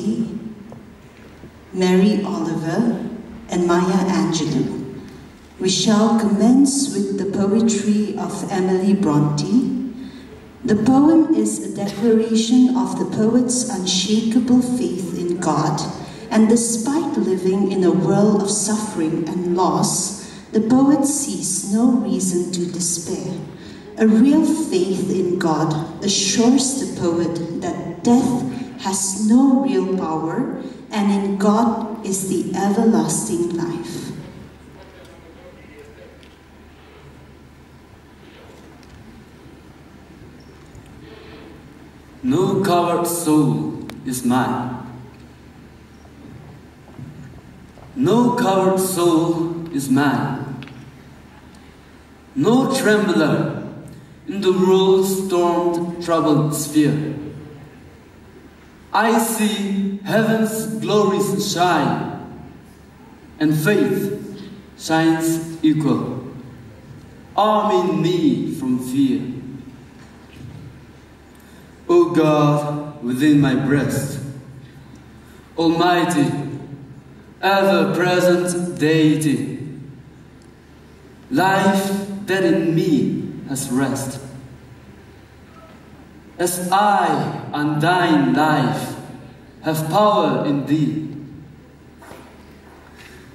Bronte, Mary Oliver, and Maya Angelou. We shall commence with the poetry of Emily Bronte. The poem is a declaration of the poet's unshakable faith in God, and despite living in a world of suffering and loss, the poet sees no reason to despair. A real faith in God assures the poet that death has no real power, and in God is the everlasting life. No coward soul is mine. No coward soul is mine. No trembler in the world's stormed, troubled sphere. I see heaven's glories shine, and faith shines equal, arming me from fear. O God within my breast, Almighty, ever-present deity, life that in me has rest. As I, undying life, have power in thee.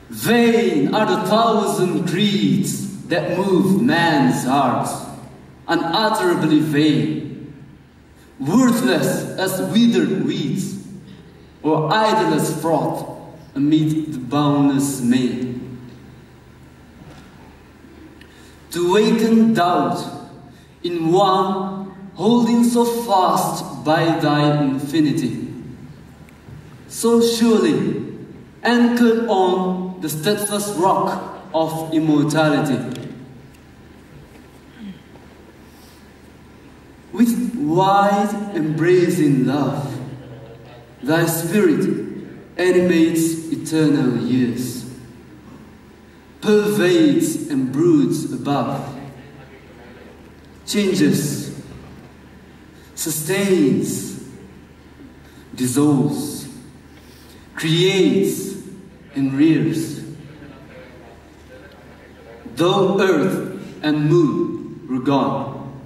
Vain are the thousand creeds that move man's hearts, unutterably vain, worthless as withered weeds, or idle as froth amid the boundless main. To waken doubt in one holding so fast by thy infinity, so surely anchored on the steadfast rock of immortality. With wide embracing love, thy spirit animates eternal years, pervades and broods above, changes, sustains, dissolves, creates and rears. Though earth and moon were gone,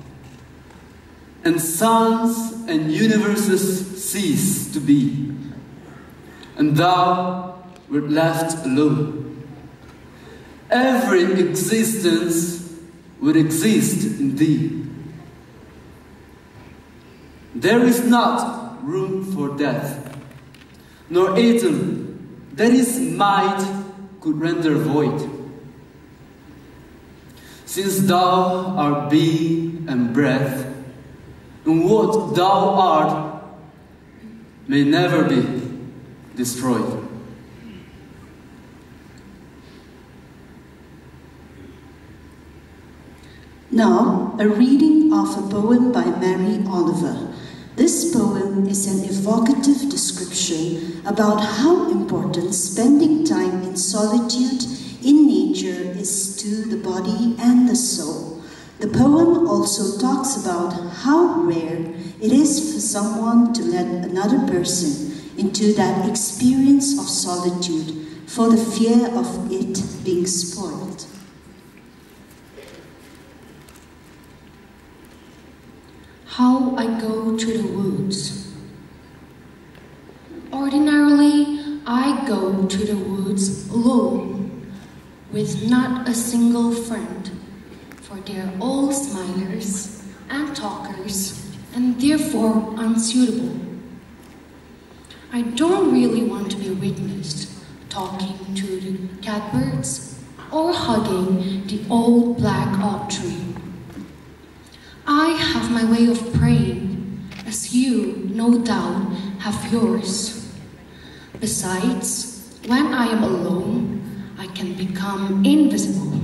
and suns and universes cease to be, and thou wert left alone, every existence would exist in thee. There is not room for death, nor atom that its might could render void. Since thou art being and breath, and what thou art may never be destroyed. Now, a reading of a poem by Mary Oliver. This poem is an evocative description about how important spending time in solitude in nature is to the body and the soul. The poem also talks about how rare it is for someone to let another person into that experience of solitude for the fear of it being spoiled. How I go to the woods. Ordinarily, I go to the woods alone, with not a single friend, for they're all smilers and talkers, and therefore unsuitable. I don't really want to be witnessed talking to the catbirds or hugging the old black oak tree. I have my way of praying, as you, no doubt, have yours. Besides, when I am alone, I can become invisible.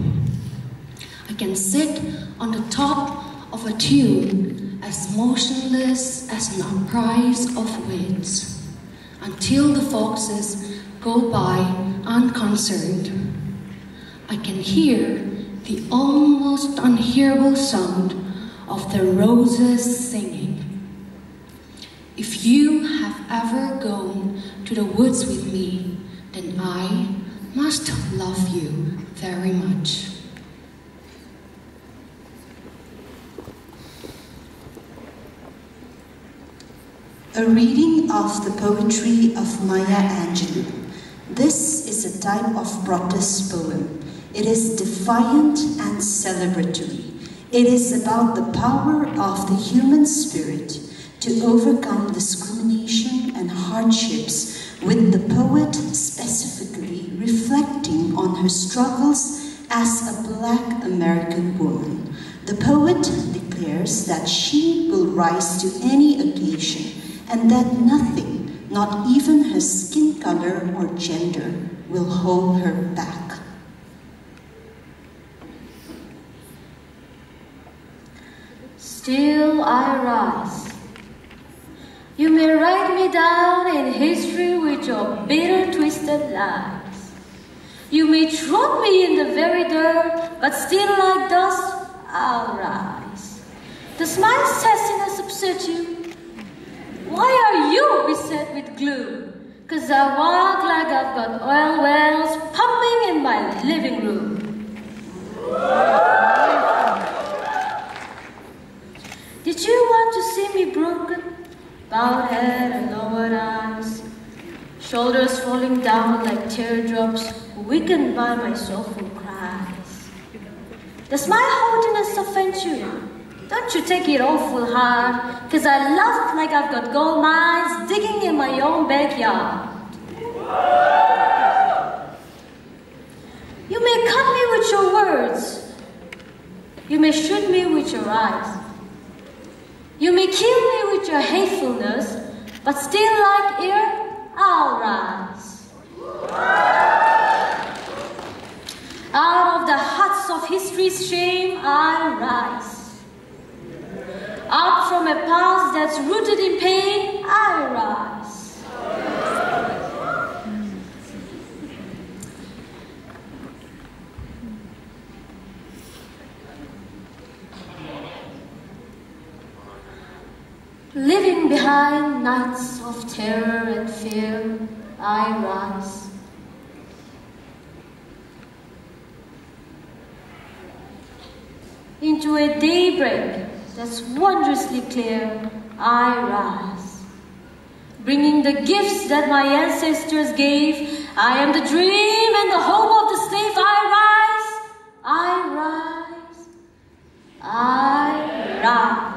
I can sit on the top of a tube as motionless as an uprise of winds, until the foxes go by unconcerned. I can hear the almost unhearable sound of the roses singing. If you have ever gone to the woods with me, then I must love you very much. A reading of the poetry of Maya Angelou. This is a type of protest poem. It is defiant and celebratory. It is about the power of the human spirit to overcome discrimination and hardships, with the poet specifically reflecting on her struggles as a Black American woman. The poet declares that she will rise to any occasion and that nothing, not even her skin color or gender, will hold her back. Still I rise. You may write me down in history with your bitter, twisted lies. You may drop me in the very dirt, but still like dust, I'll rise. Does my sassiness upset you? Why are you beset with glue? 'Cause I walk like I've got oil wells pumping in my living room. Did you want to see me broken? Bowed head and lowered eyes, shoulders falling down like teardrops, weakened by my soulful cries. Does my haughtiness offend you? Don't you take it awful hard, 'cause I laugh like I've got gold mines digging in my own backyard. You may cut me with your words. You may shoot me with your eyes. You may kill me with your hatefulness, but still like air, I'll rise. Out of the huts of history's shame, I rise. Out from a past that's rooted in pain, I rise. Living behind nights of terror and fear, I rise. Into a daybreak that's wondrously clear, I rise. Bringing the gifts that my ancestors gave, I am the dream and the hope of the slave. I rise, I rise, I rise.